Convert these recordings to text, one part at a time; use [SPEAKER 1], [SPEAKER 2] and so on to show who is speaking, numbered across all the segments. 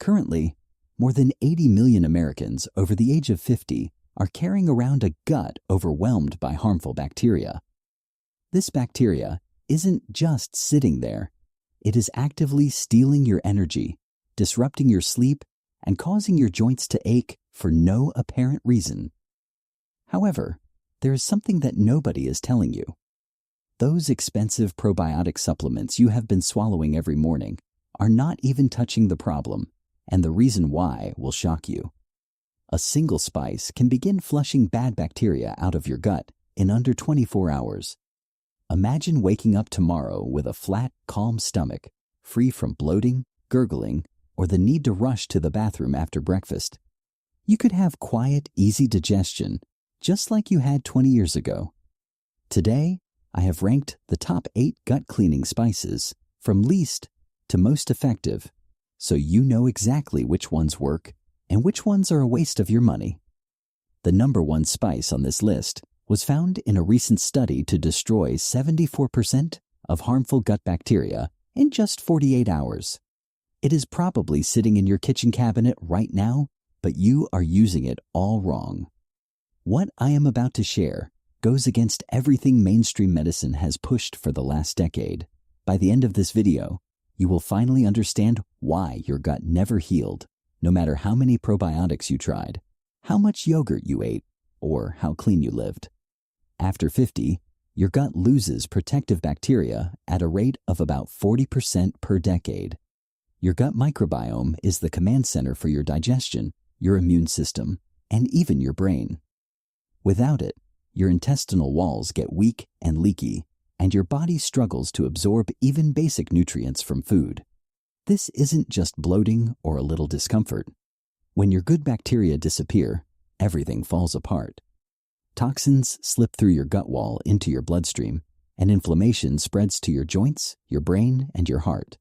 [SPEAKER 1] Currently, more than 80 million Americans over the age of 50 are carrying around a gut overwhelmed by harmful bacteria. This bacteria isn't just sitting there. It is actively stealing your energy, disrupting your sleep, and causing your joints to ache for no apparent reason. However, there is something that nobody is telling you. Those expensive probiotic supplements you have been swallowing every morning are not even touching the problem, and the reason why will shock you. A single spice can begin flushing bad bacteria out of your gut in under 24 hours. Imagine waking up tomorrow with a flat, calm stomach, free from bloating, gurgling, or the need to rush to the bathroom after breakfast. You could have quiet, easy digestion, just like you had 20 years ago. Today, I have ranked the top 8 gut cleaning spices from least to most effective, so you know exactly which ones work and which ones are a waste of your money. The number 1 spice on this list was found in a recent study to destroy 74% of harmful gut bacteria in just 48 hours. It is probably sitting in your kitchen cabinet right now, but you are using it all wrong. What I am about to share goes against everything mainstream medicine has pushed for the last decade. By the end of this video, you will finally understand why your gut never healed, no matter how many probiotics you tried, how much yogurt you ate, or how clean you lived. After 50, your gut loses protective bacteria at a rate of about 40% per decade. Your gut microbiome is the command center for your digestion, your immune system, and even your brain. Without it, your intestinal walls get weak and leaky, and your body struggles to absorb even basic nutrients from food. This isn't just bloating or a little discomfort. When your good bacteria disappear, everything falls apart. Toxins slip through your gut wall into your bloodstream, and inflammation spreads to your joints, your brain, and your heart.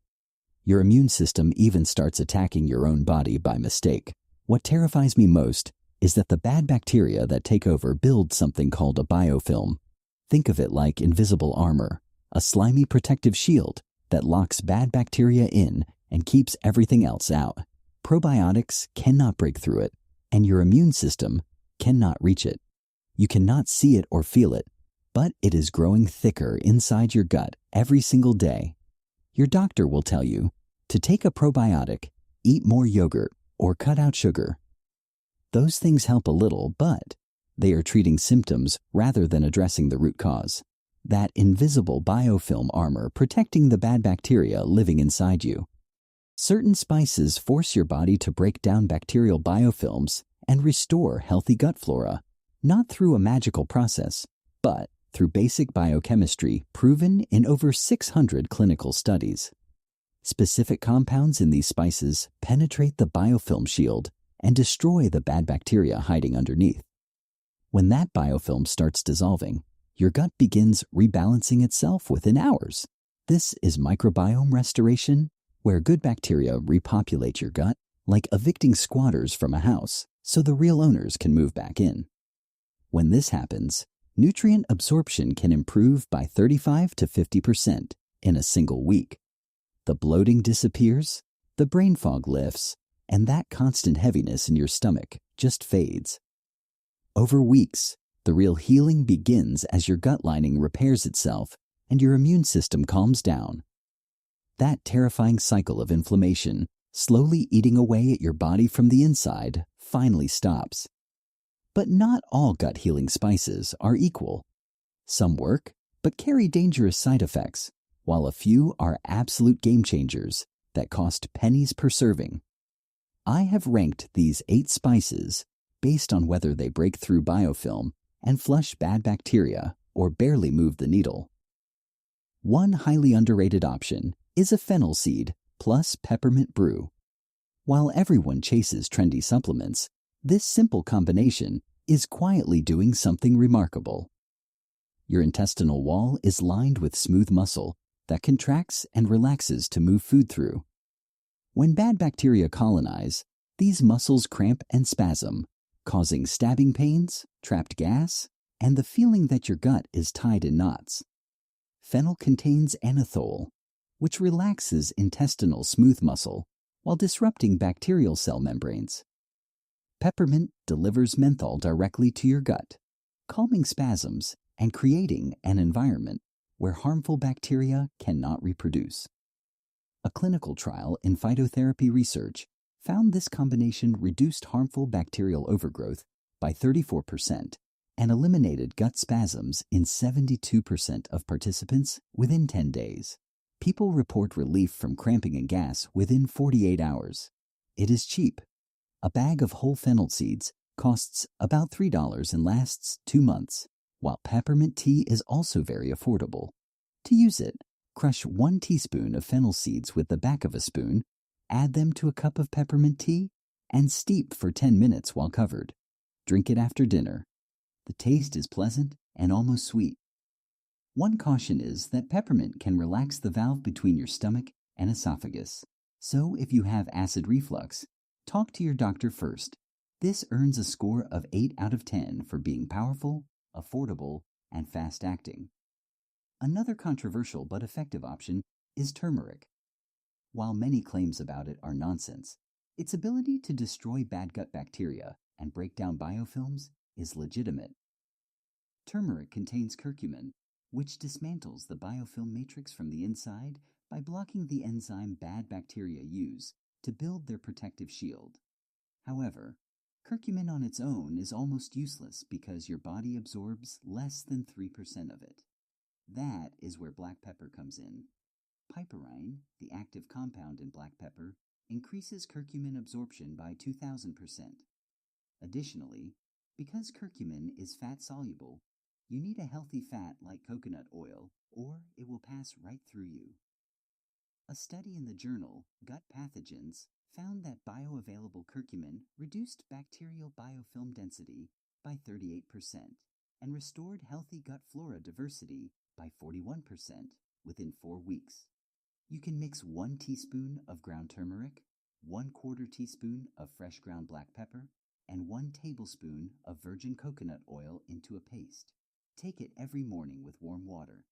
[SPEAKER 1] Your immune system even starts attacking your own body by mistake. What terrifies me most is that the bad bacteria that take over build something called a biofilm. Think of it like invisible armor, a slimy protective shield that locks bad bacteria in and keeps everything else out. Probiotics cannot break through it, and your immune system cannot reach it. You cannot see it or feel it, but it is growing thicker inside your gut every single day. Your doctor will tell you to take a probiotic, eat more yogurt, or cut out sugar. Those things help a little, but they are treating symptoms rather than addressing the root cause. That invisible biofilm armor protecting the bad bacteria living inside you. Certain spices force your body to break down bacterial biofilms and restore healthy gut flora, not through a magical process, but through basic biochemistry proven in over 600 clinical studies. Specific compounds in these spices penetrate the biofilm shield and destroy the bad bacteria hiding underneath. When that biofilm starts dissolving, your gut begins rebalancing itself within hours. This is microbiome restoration, where good bacteria repopulate your gut like evicting squatters from a house so the real owners can move back in. When this happens, nutrient absorption can improve by 35 to 50% in a single week. The bloating disappears, the brain fog lifts, and that constant heaviness in your stomach just fades. Over weeks, the real healing begins as your gut lining repairs itself and your immune system calms down. That terrifying cycle of inflammation, slowly eating away at your body from the inside, finally stops. But not all gut healing spices are equal. Some work, but carry dangerous side effects, while a few are absolute game changers that cost pennies per serving. I have ranked these 8 spices based on whether they break through biofilm and flush bad bacteria or barely move the needle. One highly underrated option is a fennel seed plus peppermint brew. While everyone chases trendy supplements, this simple combination is quietly doing something remarkable. Your intestinal wall is lined with smooth muscle that contracts and relaxes to move food through. When bad bacteria colonize, these muscles cramp and spasm, causing stabbing pains, trapped gas, and the feeling that your gut is tied in knots. Fennel contains anethole, which relaxes intestinal smooth muscle while disrupting bacterial cell membranes. Peppermint delivers menthol directly to your gut, calming spasms and creating an environment where harmful bacteria cannot reproduce. A clinical trial in phytotherapy research found this combination reduced harmful bacterial overgrowth by 34% and eliminated gut spasms in 72% of participants within 10 days. People report relief from cramping and gas within 48 hours. It is cheap. A bag of whole fennel seeds costs about $3 and lasts 2 months, while peppermint tea is also very affordable. To use it, crush 1 teaspoon of fennel seeds with the back of a spoon, add them to a cup of peppermint tea, and steep for 10 minutes while covered. Drink it after dinner. The taste is pleasant and almost sweet. One caution is that peppermint can relax the valve between your stomach and esophagus. So if you have acid reflux, talk to your doctor first. This earns a score of 8 out of 10 for being powerful, affordable, and fast-acting. Another controversial but effective option is turmeric. While many claims about it are nonsense, its ability to destroy bad gut bacteria and break down biofilms is legitimate. Turmeric contains curcumin, which dismantles the biofilm matrix from the inside by blocking the enzyme bad bacteria use to build their protective shield. However, curcumin on its own is almost useless because your body absorbs less than 3% of it. That is where black pepper comes in. Piperine, the active compound in black pepper, increases curcumin absorption by 2,000%. Additionally, because curcumin is fat-soluble, you need a healthy fat like coconut oil, or it will pass right through you. A study in the journal Gut Pathogens found that bioavailable curcumin reduced bacterial biofilm density by 38% and restored healthy gut flora diversity by 41% within 4 weeks. You can mix 1 teaspoon of ground turmeric, 1/4 teaspoon of fresh ground black pepper, and 1 tablespoon of virgin coconut oil into a paste. Take it every morning with warm water.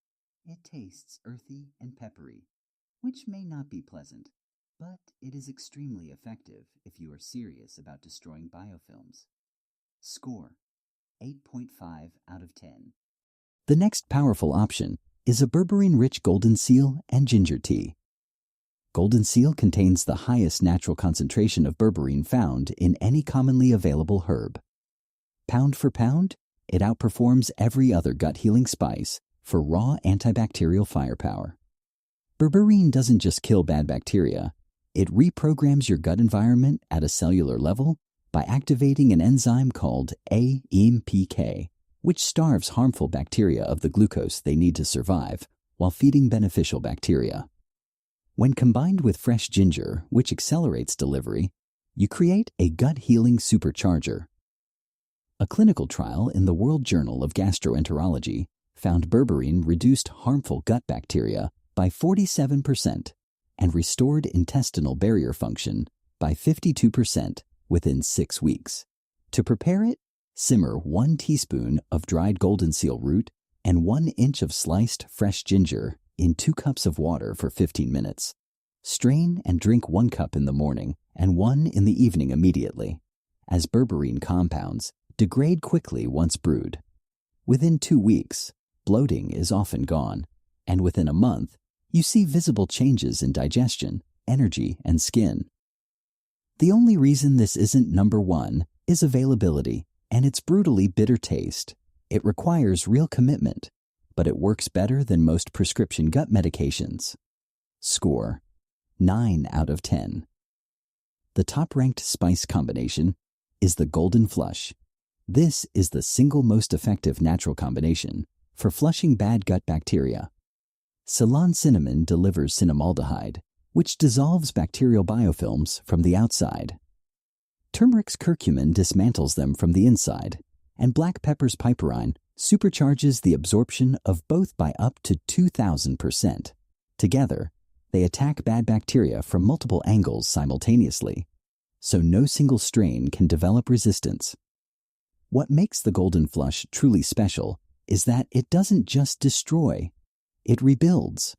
[SPEAKER 1] It tastes earthy and peppery, which may not be pleasant, but it is extremely effective if you are serious about destroying biofilms. Score: 8.5 out of 10. The next powerful option is a berberine-rich golden seal and ginger tea. Golden seal contains the highest natural concentration of berberine found in any commonly available herb. Pound for pound, it outperforms every other gut-healing spice for raw antibacterial firepower. Berberine doesn't just kill bad bacteria, it reprograms your gut environment at a cellular level by activating an enzyme called AMPK, which starves harmful bacteria of the glucose they need to survive while feeding beneficial bacteria. When combined with fresh ginger, which accelerates delivery, you create a gut-healing supercharger. A clinical trial in the World Journal of Gastroenterology found berberine reduced harmful gut bacteria by 47% and restored intestinal barrier function by 52% within 6 weeks. To prepare it, simmer 1 teaspoon of dried golden seal root and 1 inch of sliced fresh ginger in 2 cups of water for 15 minutes. Strain and drink 1 cup in the morning and 1 in the evening immediately, as berberine compounds degrade quickly once brewed. Within 2 weeks, bloating is often gone, and within a month, you see visible changes in digestion, energy, and skin. The only reason this isn't number 1 is availability and its brutally bitter taste. It requires real commitment, but it works better than most prescription gut medications. Score: 9 out of 10. The top-ranked spice combination is the Golden Flush. This is the single most effective natural combination for flushing bad gut bacteria. Ceylon cinnamon delivers cinnamaldehyde, which dissolves bacterial biofilms from the outside. Turmeric's curcumin dismantles them from the inside, and black pepper's piperine supercharges the absorption of both by up to 2,000%. Together, they attack bad bacteria from multiple angles simultaneously, so no single strain can develop resistance. What makes the Golden Flush truly special is that it doesn't just destroy, it rebuilds.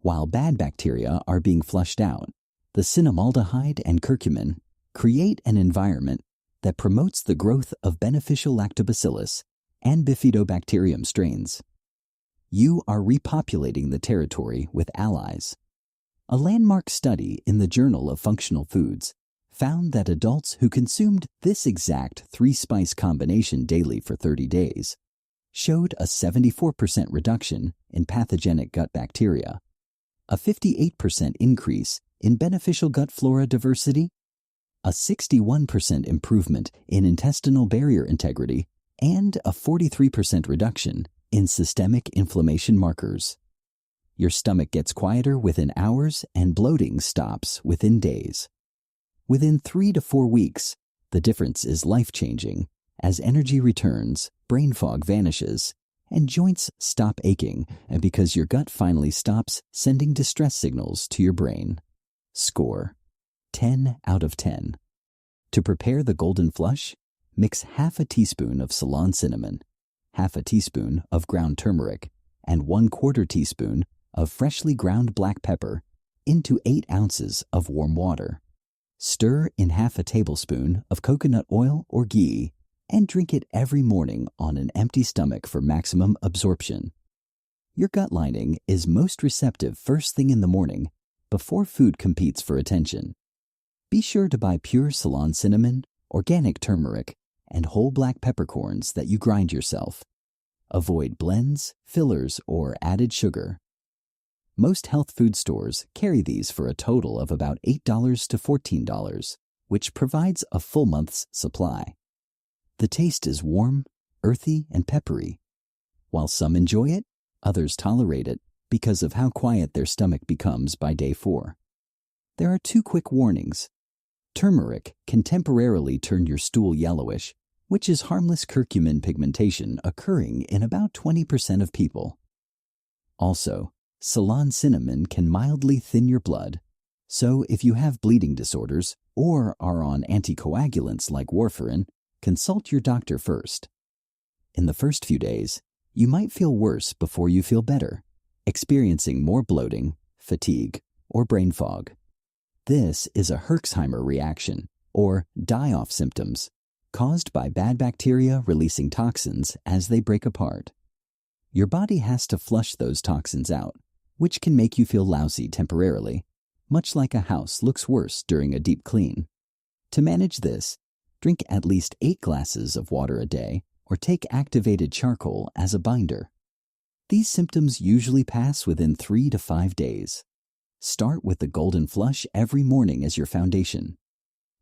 [SPEAKER 1] While bad bacteria are being flushed out, The cinnamaldehyde and curcumin create an environment that promotes the growth of beneficial lactobacillus and bifidobacterium strains. You are repopulating the territory with allies. A landmark study in the Journal of Functional Foods found that adults who consumed this exact 3-spice combination daily for 30 days showed a 74% reduction in pathogenic gut bacteria, a 58% increase in beneficial gut flora diversity, a 61% improvement in intestinal barrier integrity, and a 43% reduction in systemic inflammation markers. Your stomach gets quieter within hours and bloating stops within days. Within 3 to 4 weeks, the difference is life-changing as energy returns, brain fog vanishes, and joints stop aching, and because your gut finally stops sending distress signals to your brain. Score: 10 out of 10. To prepare the golden flush, mix half a teaspoon of Ceylon cinnamon, half a teaspoon of ground turmeric, and 1/4 teaspoon of freshly ground black pepper into 8 ounces of warm water. Stir in half a tablespoon of coconut oil or ghee and drink it every morning on an empty stomach for maximum absorption. Your gut lining is most receptive first thing in the morning before food competes for attention. Be sure to buy pure Ceylon cinnamon, organic turmeric, and whole black peppercorns that you grind yourself. Avoid blends, fillers, or added sugar. Most health food stores carry these for a total of about $8 to $14, which provides a full month's supply. The taste is warm, earthy, and peppery. While some enjoy it, others tolerate it because of how quiet their stomach becomes by day 4. There are 2 quick warnings. Turmeric can temporarily turn your stool yellowish, which is harmless curcumin pigmentation occurring in about 20% of people. Also, Ceylon cinnamon can mildly thin your blood, so if you have bleeding disorders or are on anticoagulants like warfarin, consult your doctor first. In the first few days, you might feel worse before you feel better, experiencing more bloating, fatigue, or brain fog. This is a Herxheimer reaction, or die-off symptoms, caused by bad bacteria releasing toxins as they break apart. Your body has to flush those toxins out, which can make you feel lousy temporarily, much like a house looks worse during a deep clean. To manage this, drink at least 8 glasses of water a day or take activated charcoal as a binder. These symptoms usually pass within 3 to 5 days. Start with the golden flush every morning as your foundation.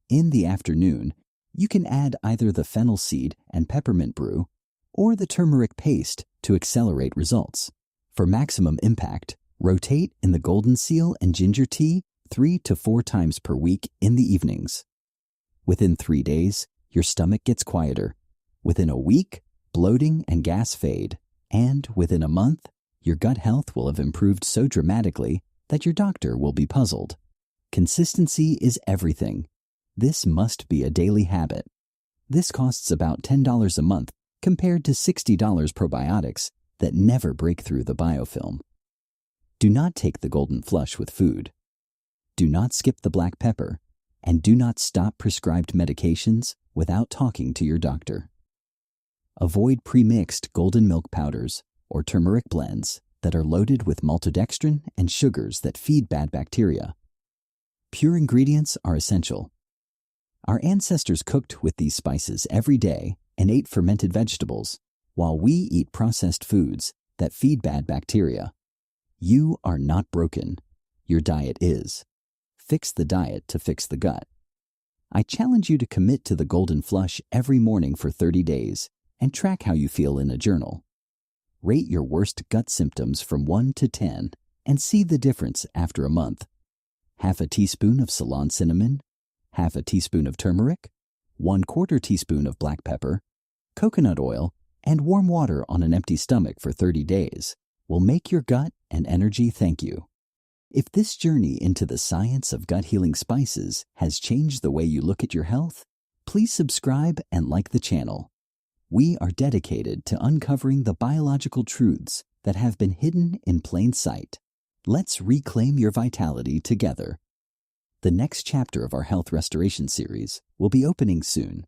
[SPEAKER 1] In the afternoon, you can add either the fennel seed and peppermint brew or the turmeric paste to accelerate results. For maximum impact, rotate in the golden seal and ginger tea 3 to 4 times per week in the evenings. Within 3 days, your stomach gets quieter. Within a week, bloating and gas fade. And within a month, your gut health will have improved so dramatically that your doctor will be puzzled. Consistency is everything. This must be a daily habit. This costs about $10 a month compared to $60 probiotics that never break through the biofilm. Do not take the golden flush with food. Do not skip the black pepper, and do not stop prescribed medications without talking to your doctor. Avoid pre-mixed golden milk powders or turmeric blends that are loaded with maltodextrin and sugars that feed bad bacteria. Pure ingredients are essential. Our ancestors cooked with these spices every day and ate fermented vegetables, while we eat processed foods that feed bad bacteria. You are not broken. Your diet is. Fix the diet to fix the gut. I challenge you to commit to the golden flush every morning for 30 days and track how you feel in a journal. Rate your worst gut symptoms from 1 to 10 and see the difference after a month. Half a teaspoon of Ceylon cinnamon, half a teaspoon of turmeric, 1/4 teaspoon of black pepper, coconut oil, and warm water on an empty stomach for 30 days will make your gut and energy thank you. If this journey into the science of gut healing spices has changed the way you look at your health, please subscribe and like the channel. We are dedicated to uncovering the biological truths that have been hidden in plain sight. Let's reclaim your vitality together. The next chapter of our health restoration series will be opening soon.